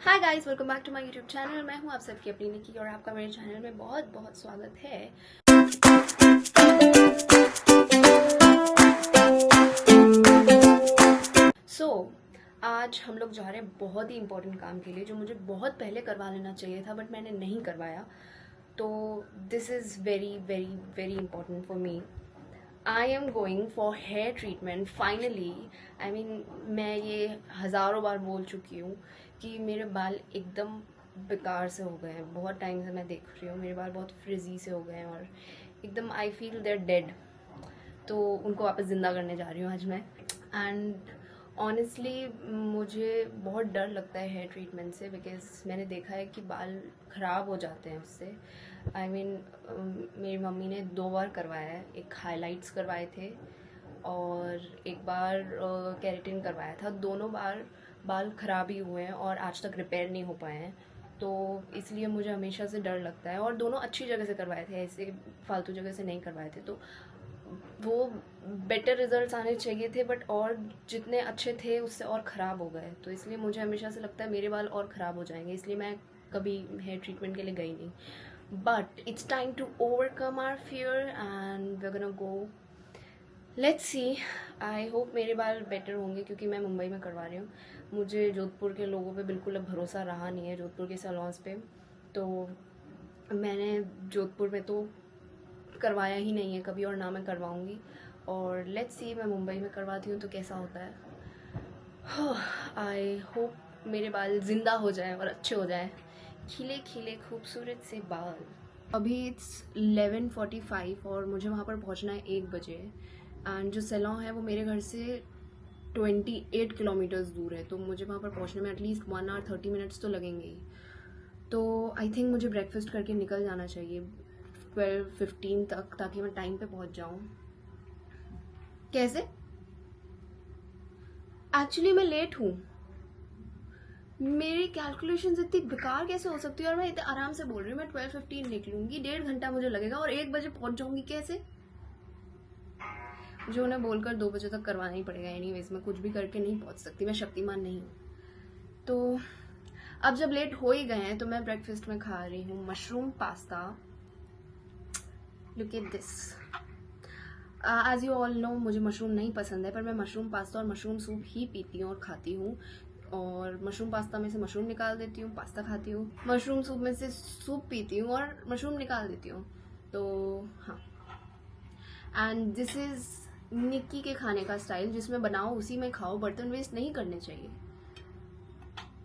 Hi guys, welcome back to my YouTube channel. मैं हूं आप सबकी अपनी निकी और आपका मेरे चैनल में बहुत बहुत स्वागत है। आज हम लोग जा रहे हैं बहुत ही इंपॉर्टेंट काम के लिए, जो मुझे बहुत पहले करवा लेना चाहिए था बट मैंने नहीं करवाया। तो this is very very very important for me. I am going for hair treatment finally. I mean, मैं ये हज़ारों बार बोल चुकी हूँ कि मेरे बाल एकदम बेकार से हो गए हैं। बहुत टाइम से मैं देख रही हूँ, मेरे बाल बहुत फ्रिजी से हो गए हैं और एकदम आई फील देयर डेड। तो उनको वापस ज़िंदा करने जा रही हूँ आज मैं। एंड ऑनेस्टली मुझे बहुत डर लगता है हेयर ट्रीटमेंट से, बिकॉज मैंने देखा है कि बाल ख़राब हो जाते हैं उससे। आई मीन, मेरी मम्मी ने 2 बार करवाया है। एक हाइलाइट्स करवाए थे और एक बार केराटिन करवाया था। दोनों बार बाल ख़राब ही हुए हैं और आज तक रिपेयर नहीं हो पाए हैं। तो इसलिए मुझे हमेशा से डर लगता है। और दोनों अच्छी जगह से करवाए थे, ऐसे फालतू जगह से नहीं करवाए थे। तो वो बेटर रिजल्ट्स आने चाहिए थे, बट और जितने अच्छे थे उससे और ख़राब हो गए। तो इसलिए मुझे हमेशा से लगता है मेरे बाल और ख़राब हो जाएंगे, इसलिए मैं कभी हेयर ट्रीटमेंट के लिए गई नहीं। But it's time to overcome our fear and we are gonna go. Let's see. I hope मेरे बाल बेटर होंगे, क्योंकि मैं मुंबई में करवा रही हूँ। मुझे जोधपुर के लोगों पे बिल्कुल अब भरोसा रहा नहीं है, जोधपुर के सैलून्स पे। तो मैंने जोधपुर में तो करवाया ही नहीं है कभी, और ना मैं करवाऊँगी। और लेट्स सी, मैं मुंबई में करवाती हूँ तो कैसा होता है। आई होप मेरे बाल ज़िंदा हो जाएं और अच्छे हो जाएं, खिले खिले खूबसूरत से बाल। अभी इट्स 11:45 और मुझे वहाँ पर पहुँचना है 1 बजे। एंड जो सैलून है वो मेरे घर से 28 किलोमीटर्स दूर है, तो मुझे वहाँ पर पहुँचने में एटलीस्ट 1 आवर 30 मिनट्स तो लगेंगे ही। तो आई थिंक मुझे ब्रेकफास्ट करके निकल जाना चाहिए 12:15 तक, ताकि मैं टाइम पे पहुँच जाऊँ। कैसे? एक्चुअली मैं लेट हूँ। मेरी कैलकुलेशंस इतनी बेकार कैसे हो सकती है? और मैं इतने आराम से बोल रही हूँ मैं 12:15 निकलूंगी, 1.5 घंटा मुझे लगेगा और 1 बजे पहुँच जाऊँगी। कैसे? जो उन्हें बोलकर 2 बजे तक करवाना ही पड़ेगा। एनीवेज, मैं कुछ भी करके नहीं पहुँच सकती, मैं शक्तिमान नहीं हूँ। तो अब जब लेट हो ही गए हैं तो मैं ब्रेकफास्ट में खा रही हूँ mushroom pasta. Look at this. As you all know, मुझे मशरूम नहीं पसंद है, पर मैं मशरूम पास्ता और मशरूम सूप ही पीती हूँ और खाती हूँ। और मशरूम पास्ता में से मशरूम निकाल देती हूँ, पास्ता खाती हूँ। मशरूम सूप में से सूप पीती हूँ और मशरूम निकाल देती हूँ। तो हाँ, एंड दिस इज़ निक्की के खाने का स्टाइल, जिसमें बनाओ उसी में खाओ, बर्तन वेस्ट नहीं करने चाहिए।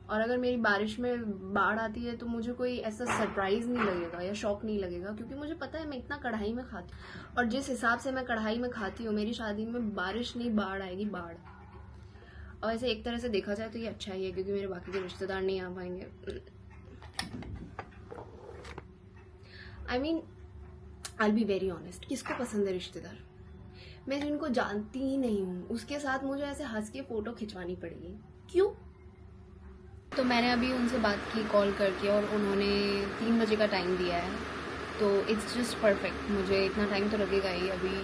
और अगर मेरी बारिश में बाढ़ आती है तो मुझे कोई ऐसा सरप्राइज नहीं लगेगा या शॉक नहीं लगेगा, क्योंकि मुझे पता है मैं इतना कढ़ाई में खाती हूँ। और जिस हिसाब से मैं कढ़ाई में खाती हूँ, मेरी शादी में बारिश नहीं बाढ़ आएगी, बाढ़। और ऐसे एक तरह से देखा जाए तो ये अच्छा ही है, क्योंकि मेरे बाकी के रिश्तेदार नहीं आ पाएंगे। आई mean, I will be very honest, किसको पसंद है रिश्तेदार? मैं जिनको जानती ही नहीं हूँ उसके साथ मुझे ऐसे हंस के फोटो खिंचवानी पड़ेगी, क्यों? तो मैंने अभी उनसे बात की कॉल करके, और उन्होंने 3 बजे का टाइम दिया है। तो इट्स जस्ट परफेक्ट। मुझे इतना टाइम तो लगेगा ही, अभी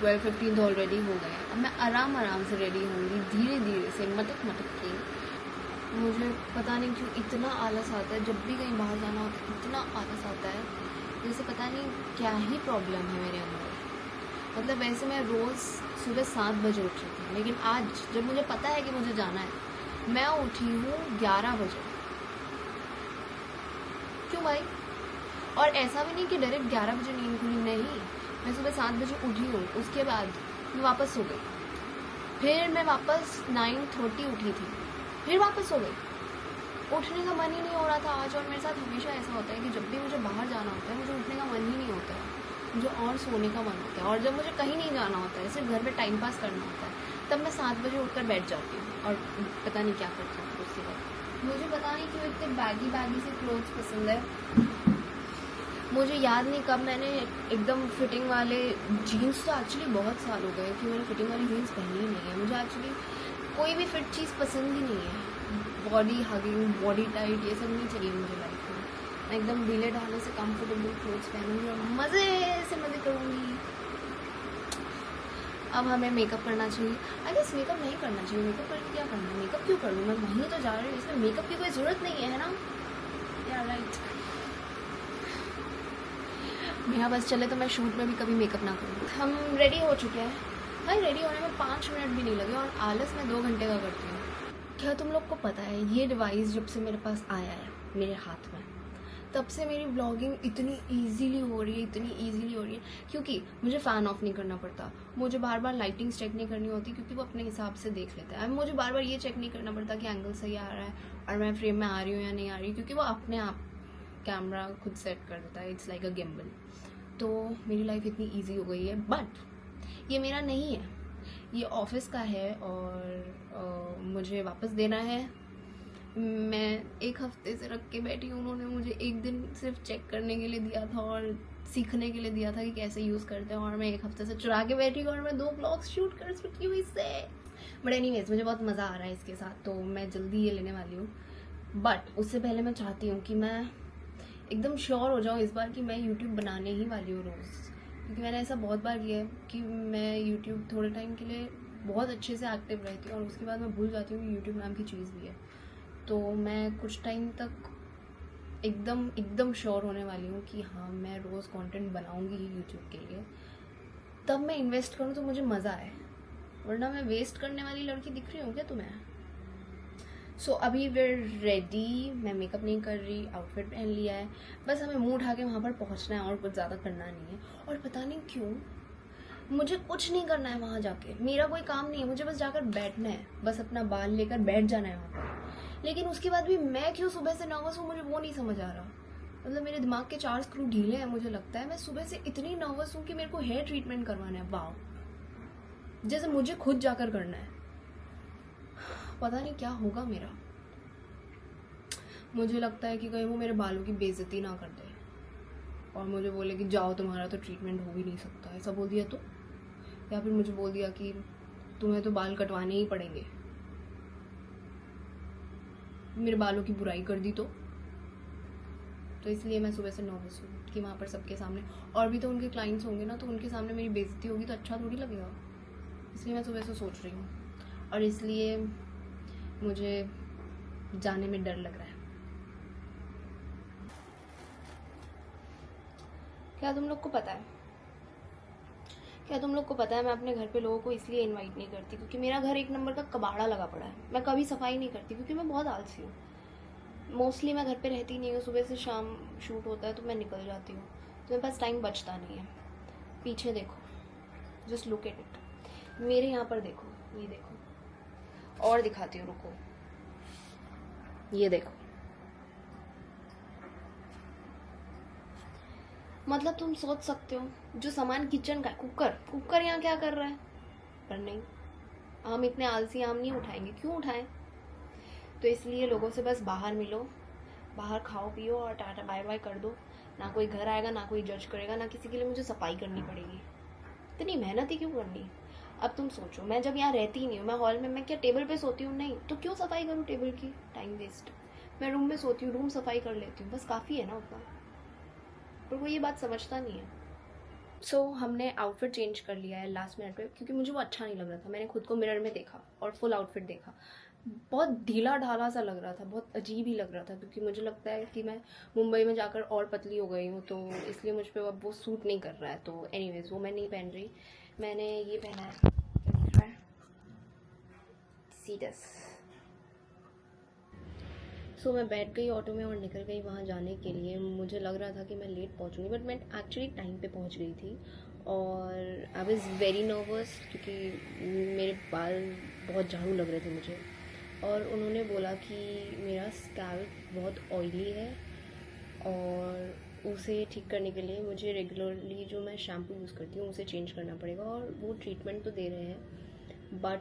12:15 तो ऑलरेडी हो गए हैं। अब मैं आराम से रेडी होंगी, धीरे धीरे से, मटक के। मुझे पता नहीं क्यों इतना आलस आता है, जब भी कहीं बाहर जाना होता है इतना आलस आता है, जैसे पता नहीं क्या ही प्रॉब्लम है मेरे अंदर। मतलब वैसे मैं रोज़ सुबह 7 बजे उठ रही थी, लेकिन आज जब मुझे पता है कि मुझे जाना है, मैं उठी हूँ 11 बजे। क्यों भाई? और ऐसा भी नहीं कि डायरेक्ट 11 बजे नींद खुली, नहीं। मैं सुबह 7 बजे उठी हूँ, उसके बाद मैं वापस सो गई। फिर मैं वापस 9:30 उठी थी, फिर वापस सो गई। उठने का मन ही नहीं हो रहा था आज। और मेरे साथ हमेशा ऐसा होता है कि जब भी मुझे बाहर जाना होता है, मुझे उठने का मन ही नहीं होता है, मुझे और सोने का मन होता है। और जब मुझे कहीं नहीं जाना होता है, सिर्फ घर पे टाइम पास करना होता है, तब मैं 7 बजे उठकर बैठ जाती हूँ और पता नहीं क्या करती हूँ उसके बाद। मुझे पता नहीं क्यों इतने बैगी से क्लोथ्स पसंद है। मुझे याद नहीं कब मैंने एकदम फिटिंग वाले जीन्स, तो एक्चुअली बहुत साल हो गए कि मैंने फिटिंग वाली जीन्स पहनी ही नहीं है। मुझे एक्चुअली कोई भी फिट चीज़ पसंद ही नहीं है। बॉडी हगिंग, बॉडी टाइट, ये सब नहीं चाहिए मुझे लाइफ में। मैं एकदम ढीले ढाले से कंफर्टेबल क्लोथ्स पहनूंगी और मज़े से मज़े करूँगी। अब हमें मेकअप करना चाहिए। आई गेस मेकअप नहीं करना चाहिए, मेकअप करके क्या करना है, मेकअप क्यों करूँ, मैं वहीं तो जा रही हूँ, इसमें मेकअप की कोई ज़रूरत नहीं है ना। या राइट, मेरा बस चले तो मैं शूट में भी कभी मेकअप ना करूँ। हम रेडी हो चुके हैं भाई, रेडी होने में 5 मिनट भी नहीं लगे और आलस मैं 2 घंटे का करती हूँ। क्या तुम लोग को पता है, ये डिवाइस जब से मेरे पास आया है मेरे हाथ में, तब से मेरी व्लॉगिंग इतनी इजीली हो रही है, इतनी इजीली हो रही है, क्योंकि मुझे फ़ैन ऑफ नहीं करना पड़ता, मुझे बार बार लाइटिंग्स चेक नहीं करनी होती क्योंकि वो अपने हिसाब से देख लेता है। मुझे बार बार ये चेक नहीं करना पड़ता कि एंगल सही आ रहा है और मैं फ्रेम में आ रही हूँ या नहीं आ रही, क्योंकि वो अपने आप कैमरा खुद सेट कर देता है। It's like a gimbal. तो मेरी लाइफ इतनी ईजी हो गई है, बट ये मेरा नहीं है, ये ऑफिस का है और मुझे वापस देना है। मैं 1 हफ्ते से रख के बैठी हूँ, उन्होंने मुझे 1 दिन सिर्फ चेक करने के लिए दिया था और सीखने के लिए दिया था कि कैसे यूज़ करते हैं, और मैं 1 हफ्ते से चुरा के बैठी हूँ और मैं 2 ब्लॉग्स शूट कर चुकी हूँ इससे। बट एनीवेज, मुझे बहुत मज़ा आ रहा है इसके साथ, तो मैं जल्दी ये लेने वाली हूँ। बट उससे पहले मैं चाहती हूँ कि मैं एकदम श्योर हो जाऊँ इस बार कि मैं यूट्यूब बनाने ही वाली हूँ रोज़, क्योंकि मैंने ऐसा बहुत बार किया है कि मैं यूट्यूब थोड़े टाइम के लिए बहुत अच्छे से एक्टिव रहती हूँ और उसके बाद मैं भूल जाती हूँ कि यूट्यूब नाम की चीज़ भी है। तो मैं कुछ टाइम तक एकदम एकदम श्योर होने वाली हूँ कि हाँ, मैं रोज़ कंटेंट बनाऊँगी ही यूट्यूब के लिए, तब मैं इन्वेस्ट करूँ तो मुझे मज़ा आए, वरना मैं वेस्ट करने वाली लड़की दिख रही हूँ क्या तुम्हें? सो अभी वेर रेडी, मैं मेकअप नहीं कर रही, आउटफिट पहन लिया है, बस हमें मुंह उठा के वहाँ पर पहुँचना है और कुछ ज़्यादा करना नहीं है। और पता नहीं क्यों मुझे कुछ नहीं करना है वहाँ जाके, मेरा कोई काम नहीं है, मुझे बस जाकर बैठना है, बस अपना बाल लेकर बैठ जाना है वहाँ पर। लेकिन उसके बाद भी मैं क्यों सुबह से नर्वस हूँ, मुझे वो नहीं समझ आ रहा। मतलब मेरे दिमाग के 4 स्क्रू ढीले हैं, मुझे लगता है मैं सुबह से इतनी नर्वस हूँ कि मेरे को हेयर ट्रीटमेंट करवाना है। वाह, जैसे मुझे खुद जाकर करना है। पता नहीं क्या होगा मेरा, मुझे लगता है कि कहीं वो मेरे बालों की बेइज्जती ना कर दे और मुझे बोले कि जाओ, तुम्हारा तो ट्रीटमेंट हो भी नहीं सकता, ऐसा बोल दिया तो, या फिर मुझे बोल दिया कि तुम्हें तो बाल कटवाने ही पड़ेंगे, मेरे बालों की बुराई कर दी तो इसलिए मैं सुबह से नर्वस हूँ कि वहाँ पर सबके सामने, और भी तो उनके क्लाइंट्स होंगे ना, तो उनके सामने मेरी बेइज्जती होगी तो अच्छा थोड़ी लगेगा, इसलिए मैं सुबह से सोच रही हूँ और इसलिए मुझे जाने में डर लग रहा है। क्या तुम लोग को पता है, मैं अपने घर पे लोगों को इसलिए इनवाइट नहीं करती क्योंकि मेरा घर 1 नंबर का कबाड़ा लगा पड़ा है। मैं कभी सफाई नहीं करती क्योंकि मैं बहुत आलसी हूँ। मोस्टली मैं घर पे रहती नहीं हूँ, सुबह से शाम शूट होता है तो मैं निकल जाती हूँ, तो मेरे पास टाइम बचता नहीं है। पीछे देखो, जस्ट लुक एट इट, मेरे यहाँ पर देखो, ये देखो, और दिखाती हूँ, रुको, ये देखो। मतलब तुम सोच सकते हो, जो सामान किचन का, कुकर यहाँ क्या कर रहा है, पर नहीं, हम इतने आलसी आम नहीं उठाएंगे, क्यों उठाएं? तो इसलिए लोगों से बस बाहर मिलो, बाहर खाओ पियो और टाटा बाय बाय कर दो। ना कोई घर आएगा, ना कोई जज करेगा, ना किसी के लिए मुझे सफाई करनी पड़ेगी। इतनी मेहनत ही क्यों करनी? अब तुम सोचो, मैं जब यहाँ रहती ही नहीं हूँ, मैं हॉल में, मैं क्या टेबल पे सोती हूँ? नहीं, तो क्यों सफाई करूँ टेबल की, टाइम वेस्ट। मैं रूम में सोती हूँ, रूम सफाई कर लेती हूँ, बस काफ़ी है ना उतना। पर वो ये बात समझता नहीं है। सो हमने आउटफिट चेंज कर लिया है लास्ट मिनट पे, क्योंकि मुझे वो अच्छा नहीं लग रहा था। मैंने खुद को मिरर में देखा और फुल आउटफिट देखा, बहुत ढीला ढाला सा लग रहा था, बहुत अजीब ही लग रहा था, क्योंकि मुझे लगता है कि मैं मुंबई में जाकर और पतली हो गई हूँ, तो इसलिए मुझ पर अब वो सूट नहीं कर रहा है। तो एनीवेज, वो मैं नहीं पहन रही, मैंने ये पहना है, सीडस। सो मैं बैठ गई ऑटो में और निकल गई वहाँ जाने के लिए। मुझे लग रहा था कि मैं लेट पहुँचूँगी, बट मैं एक्चुअली टाइम पे पहुँच गई थी और आई वॉज़ वेरी नर्वस क्योंकि मेरे बाल बहुत झाड़ू लग रहे थे मुझे, और उन्होंने बोला कि मेरा स्कैल्प बहुत ऑयली है और उसे ठीक करने के लिए मुझे रेगुलरली जो मैं शैम्पू यूज़ करती हूँ उसे चेंज करना पड़ेगा, और वो ट्रीटमेंट तो दे रहे हैं, बट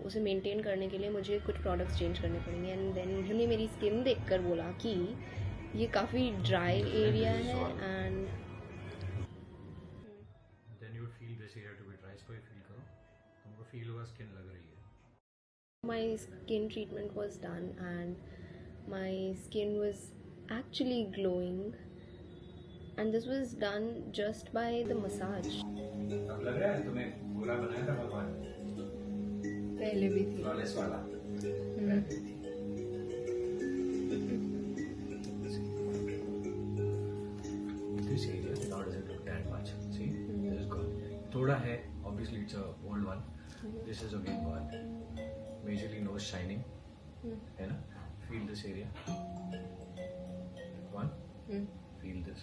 उसे मेंटेन करने के लिए मुझे कुछ प्रोडक्ट्स चेंज करने पड़ेंगे। एंड देन उन्होंने मेरी स्किन देखकर बोला कि ये काफ़ी ड्राई एरिया है and then you feel this area to be dry, इसको फील करो, तुमको फील होगा स्किन लग रही है। My skin treatment was done and my skin was actually glowing and this was done just by the massage. अब लग रहा है तुम्हें पूरा बनाया था भगवान ने, पहले भी थी फ्लॉलेस वाला। This area now doesn't look that much. See, this is gone. थोड़ा है, obviously it's a old one. This is again gone. Majorly nose shining, है ना? Feel this area. One. Feel this.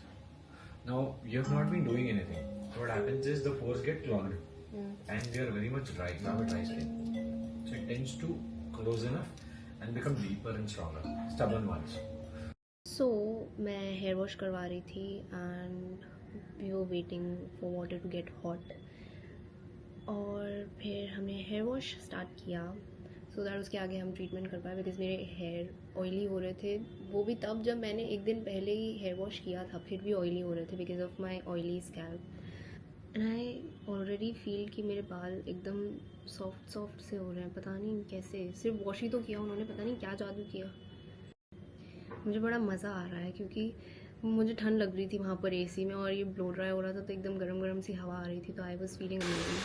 Now you have not been doing anything. What happens is the pores get clogged, and they are very much dry. You have a dry skin, so it tends to close enough and become deeper and stronger. Stubborn ones. सो मैं hair wash करवा रही थी and we were waiting for water to get hot, और फिर हमने hair wash start किया so that उसके आगे हम ट्रीटमेंट कर पाए, बिकॉज मेरे हेयर ऑयली हो रहे थे। वो भी तब जब मैंने एक दिन पहले ही हेयर वॉश किया था, फिर भी ऑयली हो रहे थे because of my oily scalp. And I already feel कि मेरे बाल एकदम सॉफ्ट से हो रहे हैं, पता नहीं कैसे। सिर्फ वॉश ही तो किया उन्होंने, पता नहीं क्या जादू किया। मुझे बड़ा मज़ा आ रहा है क्योंकि मुझे ठंड लग रही थी वहाँ पर एसी में, और ये ब्लो ड्राई हो रहा था तो एकदम गरम गरम सी हवा आ रही थी, तो आई वॉज फीलिंग अमेजिंग।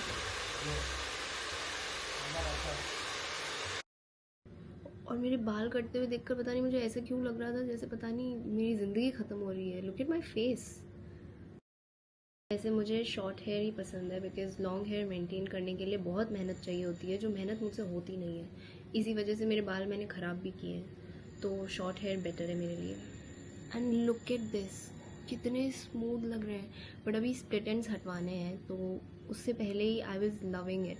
और मेरे बाल कटते हुए देखकर पता नहीं मुझे ऐसे क्यों लग रहा था जैसे पता नहीं मेरी ज़िंदगी ख़त्म हो रही है। Look at my face. ऐसे मुझे शॉर्ट हेयर ही पसंद है बिकॉज लॉन्ग हेयर मेंटेन करने के लिए बहुत मेहनत चाहिए होती है, जो मेहनत मुझसे होती नहीं है। इसी वजह से मेरे बाल मैंने ख़राब भी किए हैं, तो शॉर्ट हेयर बेटर है मेरे लिए। एंड लुक एट दिस, कितने स्मूथ लग रहे हैं। बट अभी स्प्लिट एंड्स हटवाने हैं, तो उससे पहले ही I was loving it.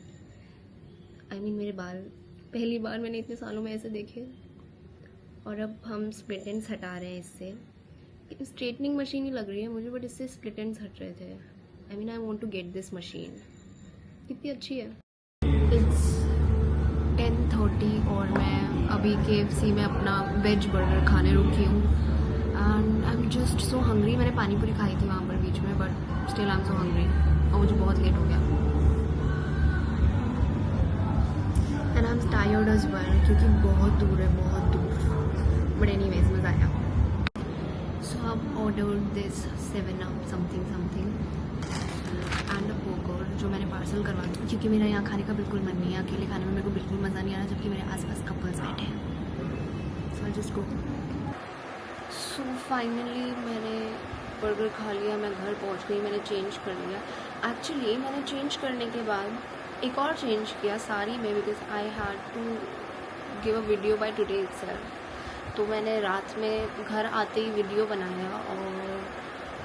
I mean मेरे बाल पहली बार मैंने इतने सालों में ऐसे देखे। और अब हम स्प्लिट एंड्स हटा रहे हैं इससे। स्ट्रेटनिंग मशीन ही लग रही है मुझे, बट इससे स्प्लिट एंड्स हट रहे थे। I mean I want to get this machine. कितनी अच्छी है। इट्स 10:30 और मैं अभी KFC में अपना वेज बर्गर खाने रुकी हूँ and I am just so hungry. मैंने पानी पूरी खाई थी वहाँ पर बीच में, but still I am so hungry और मुझे बहुत लेट हो गया and I am tired as well क्योंकि बहुत दूर है, बहुत दूर। बट एनीवेज मज़ा आया। So I ordered this 7up something and a burger जो मैंने पार्सल करवा दिया, क्योंकि मेरा यहाँ खाने का बिल्कुल मन नहीं है। अकेले खाने में मेरे को बिल्कुल मज़ा नहीं आ रहा, जबकि मेरे आसपास कपल्स बैठे हैं। So I just go. So finally मैंने बर्गर खा लिया, मैं घर पहुँच गई, मैंने चेंज कर लिया। एक्चुअली मैंने चेंज करने के बाद एक और चेंज किया साड़ी में, because I had to give a video by today itself. तो मैंने रात में घर आते ही वीडियो बनाया और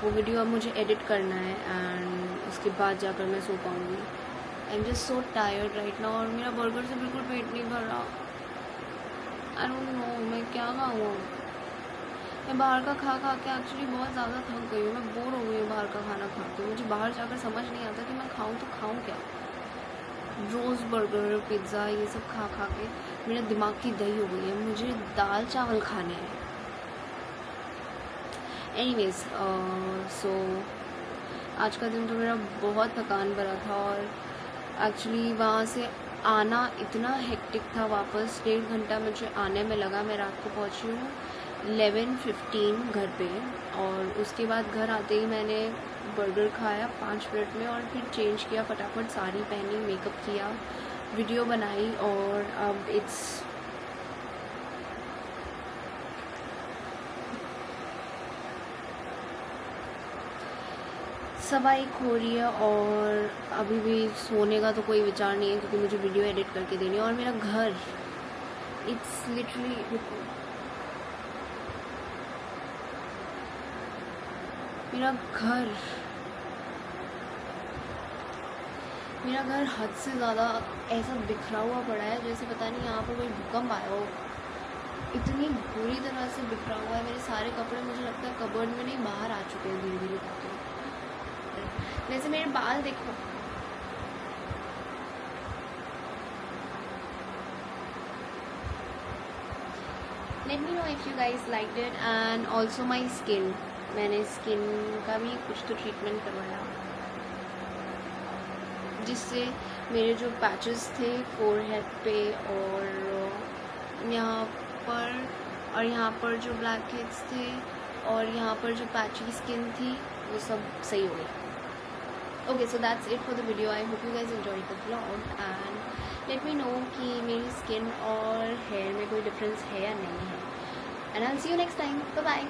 वो वीडियो अब मुझे एडिट करना है एंड उसके बाद जाकर मैं सो पाऊँगी। आई am just so tired right now, और मेरा बर्गर से बिल्कुल पेट नहीं भर रहा। आई डोंट नो मैं क्या खाऊँ। मैं बाहर का खा के एक्चुअली बहुत ज़्यादा थक गई हूँ। मैं बोर हो गई हूँ बाहर का खाना खा के। मुझे बाहर जाकर समझ नहीं आता कि मैं खाऊँ तो खाऊँ क्या। रोज़ बर्गर पिज़्ज़ा ये सब खा के मेरा दिमाग की दही हो गई है। मुझे दाल चावल खाने हैं। एनीवेज सो आज का दिन तो मेरा बहुत थकान भरा था, और एक्चुअली वहाँ से आना इतना हेक्टिक था। वापस 1.5 घंटा मुझे आने में लगा। मैं रात को पहुँची हूँ 11:15 घर पे, और उसके बाद घर आते ही मैंने बर्गर खाया 5 मिनट में, और फिर चेंज किया, फटाफट साड़ी पहनी, मेकअप किया, वीडियो बनाई, और अब इट्स सवा 1 हो रही है, और अभी भी सोने का तो कोई विचार नहीं है क्योंकि मुझे वीडियो एडिट करके देनी है। और मेरा घर इट्स लिटरली मेरा घर हद से ज़्यादा ऐसा बिखरा हुआ पड़ा है जैसे पता नहीं यहाँ पर कोई भूकंप आया हो। इतनी बुरी तरह से बिखरा हुआ है। मेरे सारे कपड़े मुझे लगता है कबर्ड में नहीं बाहर आ चुके हैं धीरे धीरे करके। वैसे मेरे बाल देखो, let me know if you guys like it. And also my skin, मैंने स्किन का भी कुछ तो ट्रीटमेंट करवाया जिससे मेरे जो पैचेस थे फोरहेड पे और यहाँ पर जो ब्लैक हेड्स थे और यहाँ पर जो पैची स्किन थी वो सब सही हो गई। Okay, so that's it for the video. I hope you guys enjoy the vlog and let me know कि मेरी स्किन और हेयर में कोई डिफरेंस है या नहीं है. And I will see you next time. Bye bye.